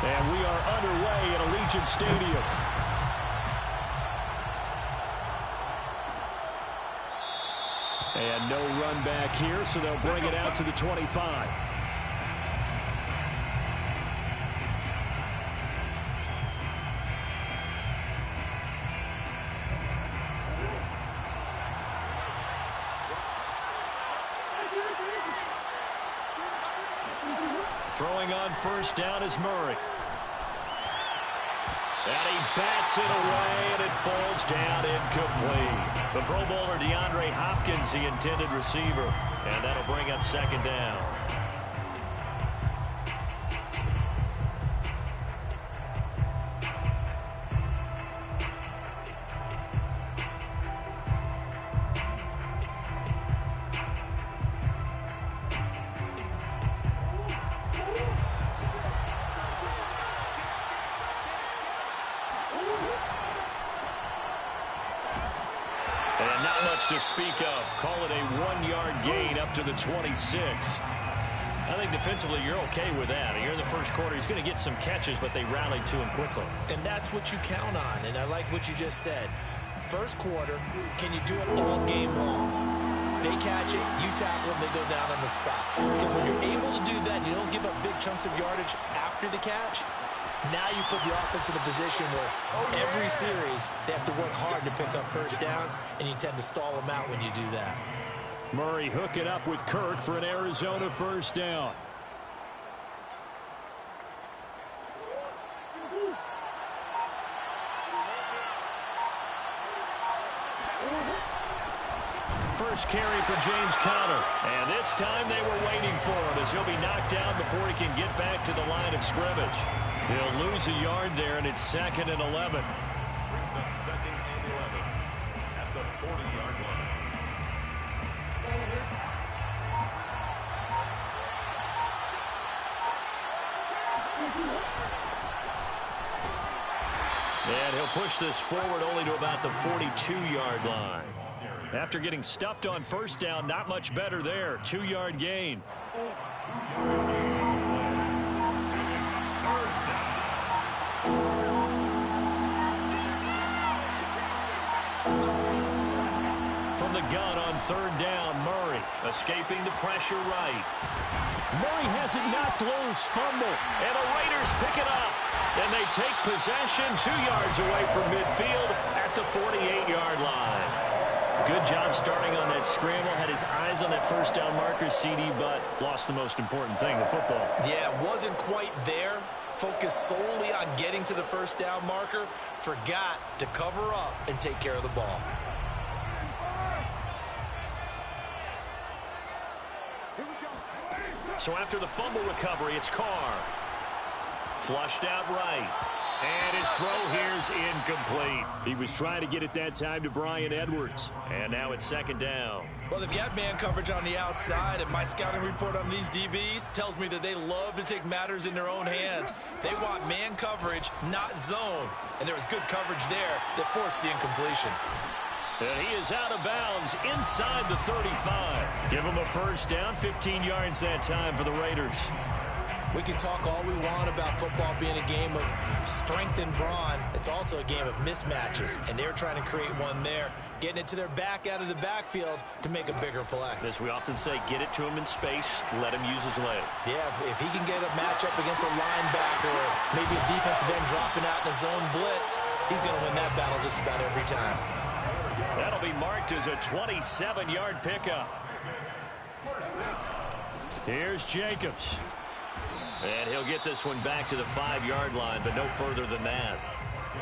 And we are underway at Allegiant Stadium. And no run back here, so they'll bring it out to the 25. Throwing on first down is Murray. And he bats it away, and it falls down incomplete. The Pro Bowler DeAndre Hopkins, the intended receiver, and that'll bring up second down. To speak of. Call it a 1-yard gain up to the 26. I think defensively you're okay with that. Here in the first quarter, he's going to get some catches, but they rallied to him quickly. And that's what you count on, and I like what you just said. First quarter, can you do it all game long? They catch it, you tackle them, they go down on the spot. Because when you're able to do that, and you don't give up big chunks of yardage after the catch, now you put the offense in a position where every series they have to work hard to pick up first downs, and you tend to stall them out when you do that. Murray hooking up with Kirk for an Arizona first down. First carry for James Conner. And this time they were waiting for him as he'll be knocked down before he can get back to the line of scrimmage. He'll lose a yard there, and it's 2nd and 11. Brings up 2nd and 11 at the 40-yard line. And he'll push this forward only to about the 42-yard line. After getting stuffed on first down, not much better there. 2-yard gain. From the gun on third down, Murray escaping the pressure right. Murray has it knocked loose, fumble, and the Raiders pick it up. And they take possession 2 yards away from midfield at the 48-yard line. Good job starting on that scramble. Had his eyes on that first down marker, CD, but lost the most important thing, the football. Yeah, wasn't quite there. Focused solely on getting to the first down marker. Forgot to cover up and take care of the ball. So after the fumble recovery, it's Carr. Flushed out right. And his throw here's incomplete. He was trying to get it that time to Bryan Edwards. And now it's 2nd down. Well, they've got man coverage on the outside, and my scouting report on these DBs tells me that they love to take matters in their own hands. They want man coverage, not zone. And there was good coverage there that forced the incompletion. And he is out of bounds inside the 35. Give him a first down, 15 yards that time for the Raiders. We can talk all we want about football being a game of strength and brawn. It's also a game of mismatches, and they're trying to create one there, getting it to their back out of the backfield to make a bigger play. As we often say, get it to him in space, let him use his leg. Yeah, if he can get a matchup against a linebacker or maybe a defensive end dropping out in a zone blitz, he's going to win that battle just about every time. That'll be marked as a 27-yard pickup. Here's Jacobs. And he'll get this one back to the 5-yard line, but no further than that.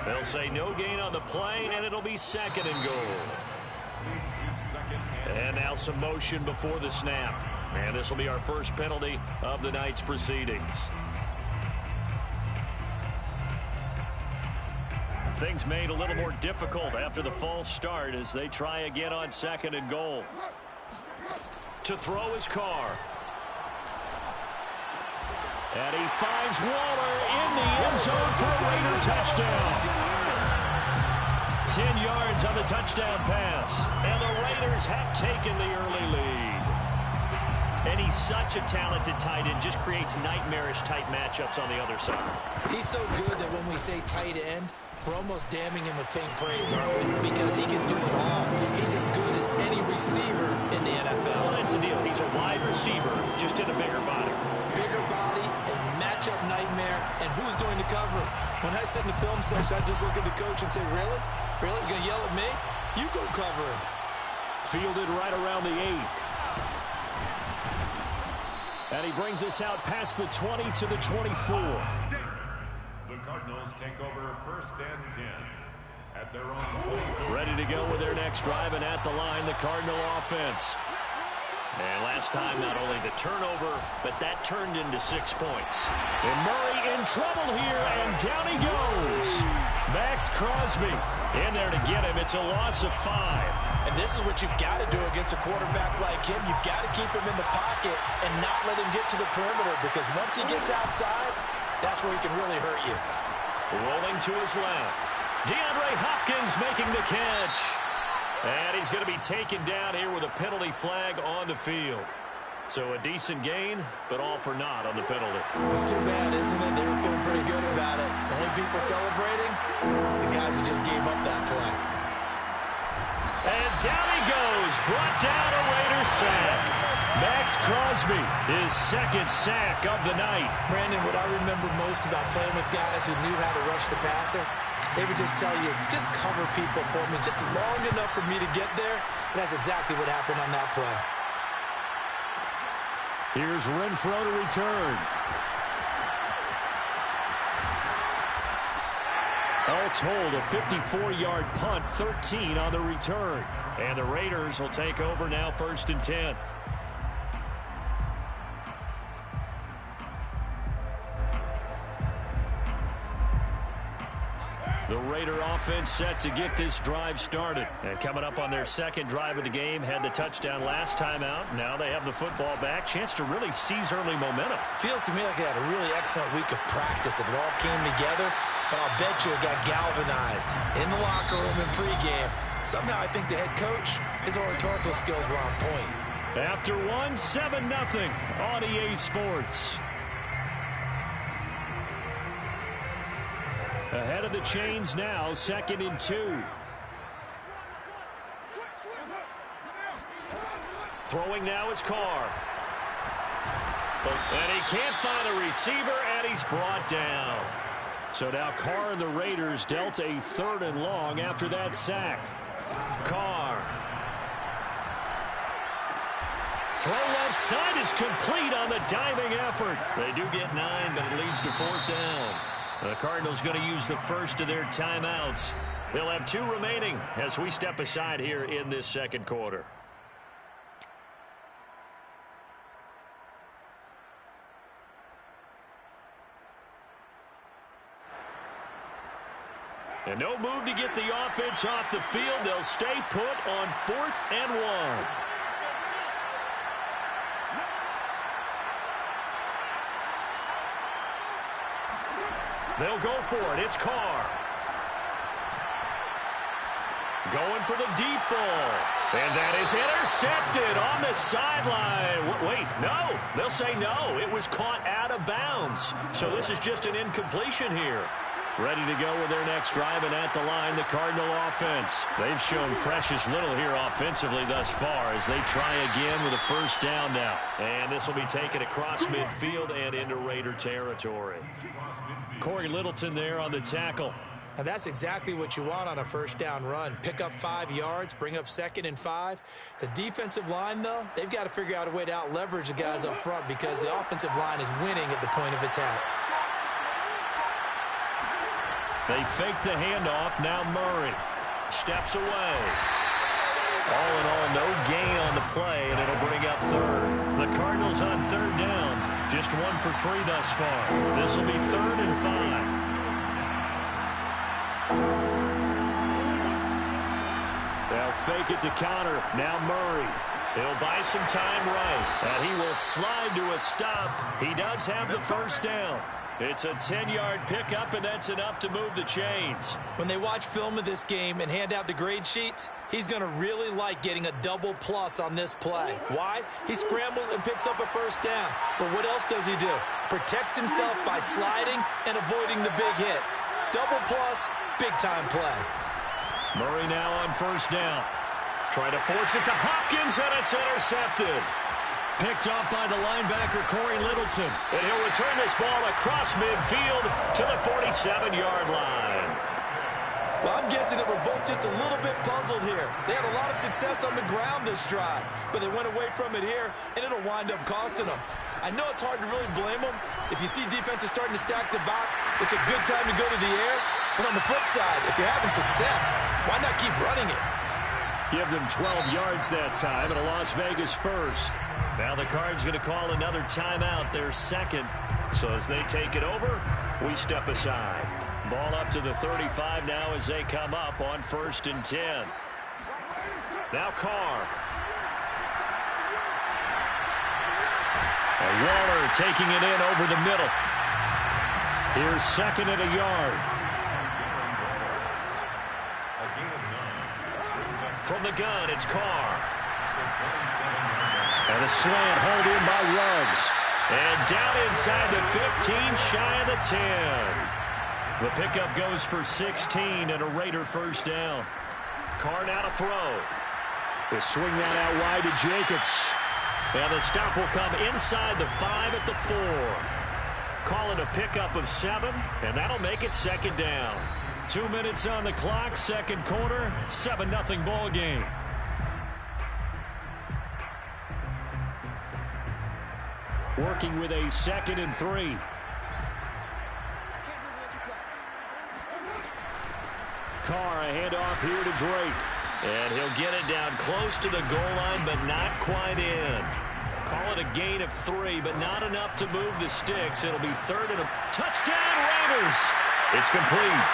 They'll say no gain on the play, and it'll be 2nd and goal. And now some motion before the snap. And this will be our first penalty of the night's proceedings. Things made a little more difficult after the false start as they try again on 2nd and goal. To throw is Carr. And he finds Waller in the end zone for a Raider touchdown. 10 yards on the touchdown pass. And the Raiders Raiders have taken the early lead. And he's such a talented tight end, just creates nightmarish-type matchups on the other side. He's so good that when we say tight end, we're almost damning him with faint praise, aren't we? Because he can do it all. He's as good as any receiver in the NFL. Well, that's the deal. He's a wide receiver, just in a bigger body. Bigger body, a matchup nightmare, and who's going to cover him? When I sit in the film session, I just look at the coach and say, really? Really? You're going to yell at me? You go cover him. Fielded right around the 8. And he brings us out past the 20 to the 24. The Cardinals take over 1st and 10 at their own 24. Ready to go with their next drive, and at the line, the Cardinal offense. And last time, not only the turnover, but that turned into 6 points. And Murray in trouble here, and down he goes. Max Crosby in there to get him. It's a loss of 5. And this is what you've got to do against a quarterback like him. You've got to keep him in the pocket and not let him get to the perimeter, because once he gets outside, that's where he can really hurt you. Rolling to his left. DeAndre Hopkins making the catch. And he's going to be taken down here with a penalty flag on the field. So a decent gain, but all for naught on the penalty. It's too bad, isn't it? They were feeling pretty good about it. The only people celebrating, the guys who just gave up that play. As down he goes, brought down a Raiders sack. Max Crosby, his 2nd sack of the night. Brandon, what I remember most about playing with guys who knew how to rush the passer, they would just tell you, just cover people for me, just long enough for me to get there. And that's exactly what happened on that play. Here's Renfro to return. All told, a 54-yard punt, 13 on the return. And the Raiders will take over now, 1st and 10. The Raider offense set to get this drive started. And coming up on their 2nd drive of the game, had the touchdown last time out. Now they have the football back. Chance to really seize early momentum. Feels to me like they had a really excellent week of practice. It all came together. But I'll bet you it got galvanized in the locker room in pregame. Somehow I think the head coach, his oratorical skills were on point. After 7-0 on EA Sports. Ahead of the chains now, 2nd and 2. Throwing now is Carr. And he can't find a receiver, and he's brought down. So now Carr and the Raiders dealt a 3rd and long after that sack. Carr. Throw left side is complete on the diving effort. They do get 9, but it leads to 4th down. The Cardinals going to use the first of their timeouts. They'll have 2 remaining as we step aside here in this 2nd quarter. And no move to get the offense off the field. They'll stay put on 4th and 1. They'll go for it. It's Carr. Going for the deep ball. And that is intercepted on the sideline. Wait, no. They'll say no. It was caught out of bounds. So this is just an incompletion here. Ready to go with their next drive, and at the line, the Cardinal offense. They've shown precious little here offensively thus far as they try again with a 1st down now. And this will be taken across midfield and into Raider territory. Corey Littleton there on the tackle. And that's exactly what you want on a 1st down run. Pick up 5 yards, bring up 2nd and 5. The defensive line, though, they've got to figure out a way to out-leverage the guys up front because the offensive line is winning at the point of attack. They fake the handoff. Now Murray steps away. All in all, no gain on the play, and it'll bring up 3rd. The Cardinals on 3rd down. Just 1 for 3 thus far. This will be 3rd and 5. They'll fake it to counter. Now Murray. He'll buy some time right. And he will slide to a stop. He does have the 1st down. It's a 10-yard pickup, and that's enough to move the chains. When they watch film of this game and hand out the grade sheets, he's going to really like getting a double plus on this play. Why? He scrambles and picks up a first down. But what else does he do? Protects himself by sliding and avoiding the big hit. Double plus, big-time play. Murray now on first down. Trying to force it to Hopkins, and it's intercepted. Picked off by the linebacker, Corey Littleton. And he'll return this ball across midfield to the 47-yard line. Well, I'm guessing that we're both just a little bit puzzled here. They had a lot of success on the ground this drive, but they went away from it here, and it'll wind up costing them. I know it's hard to really blame them. If you see defenses starting to stack the box, it's a good time to go to the air. But on the flip side, if you're having success, why not keep running it? Give them 12 yards that time, and a Las Vegas first. Now the Cards going to call another timeout, their second. So as they take it over, we step aside. Ball up to the 35 now as they come up on 1st and 10. Now Carr. And Waller taking it in over the middle. Here's 2nd and a yard. From the gun, it's Carr. And a slant hauled in by Ruggs. And down inside the 15, shy of the 10. The pickup goes for 16 and a Raider first down. Carr now to throw. They swing that out wide to Jacobs. And the stop will come inside the 5 at the 4. Call it a pickup of 7, and that'll make it 2nd down. 2 minutes on the clock, 2nd quarter, 7-0 ball game. Working with a 2nd and 3. Carr, a handoff here to Drake. And he'll get it down close to the goal line, but not quite in. Call it a gain of 3, but not enough to move the sticks. It'll be 3rd and a touchdown, Raiders. It's complete.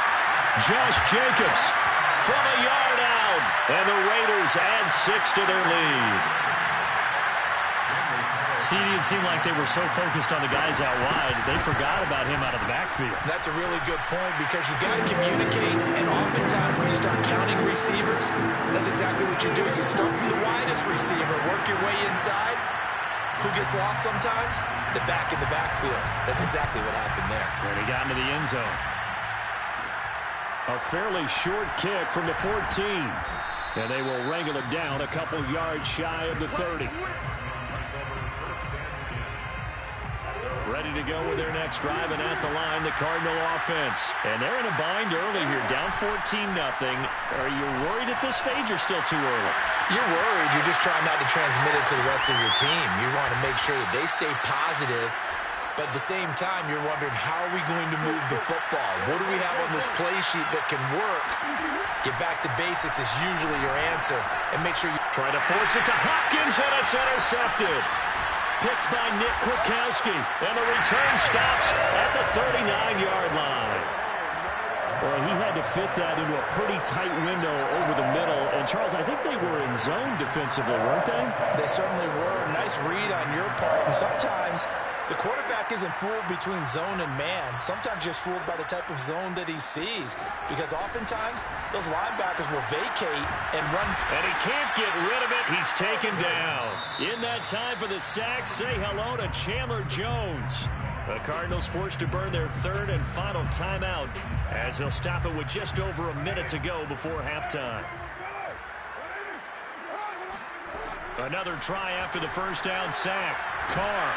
Josh Jacobs from a yard out. And the Raiders add 6 to their lead. It seemed like they were so focused on the guys out wide, they forgot about him out of the backfield. That's a really good point because you've got to communicate, and oftentimes when you start counting receivers, that's exactly what you do. You start from the widest receiver, work your way inside. Who gets lost sometimes? The back in the backfield. That's exactly what happened there. And he got into the end zone. A fairly short kick from the 14. And they will wrangle it down a couple yards shy of the 30. Ready to go with their next drive, and at the line, the Cardinal offense. And they're in a bind early here, down 14-0. Are you worried at this stage or still too early? You're worried. You're just trying not to transmit it to the rest of your team. You want to make sure that they stay positive, but at the same time, you're wondering, how are we going to move the football? What do we have on this play sheet that can work? Get back to basics is usually your answer, and make sure you try to force it to Hopkins, and it's intercepted. Picked by Nick Kwiatkowski, and the return stops at the 39-yard line. Well, he had to fit that into a pretty tight window over the middle. And, Charles, I think they were in zone defensively, weren't they? They certainly were. Nice read on your part. And sometimes the quarterback isn't fooled between zone and man. Sometimes you're fooled by the type of zone that he sees. Because oftentimes those linebackers will vacate and run. And he can't get rid of it. He's taken down. In that time for the sack, say hello to Chandler Jones. The Cardinals forced to burn their 3rd and final timeout as they'll stop it with just over a minute to go before halftime. Another try after the first down sack. Carr.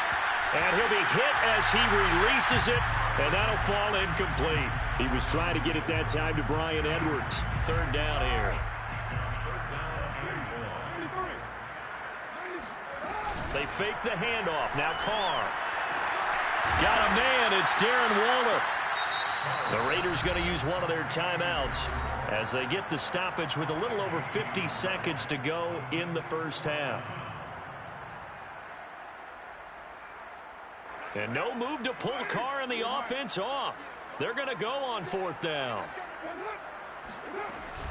And he'll be hit as he releases it, and that'll fall incomplete. He was trying to get it that time to Bryan Edwards. 3rd down here. They fake the handoff. Now Carr. Got a man. It's Darren Waller. The Raiders going to use one of their timeouts as they get the stoppage with a little over 50 seconds to go in the first half. And no move to pull Carr and the offense off. They're going to go on 4th down.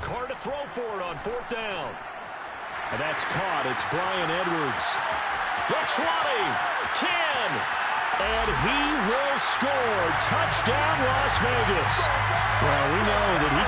Carr to throw for it on 4th down. And that's caught. It's Bryan Edwards. The 20, 10, And he will score. Touchdown, Las Vegas. Well, we know that he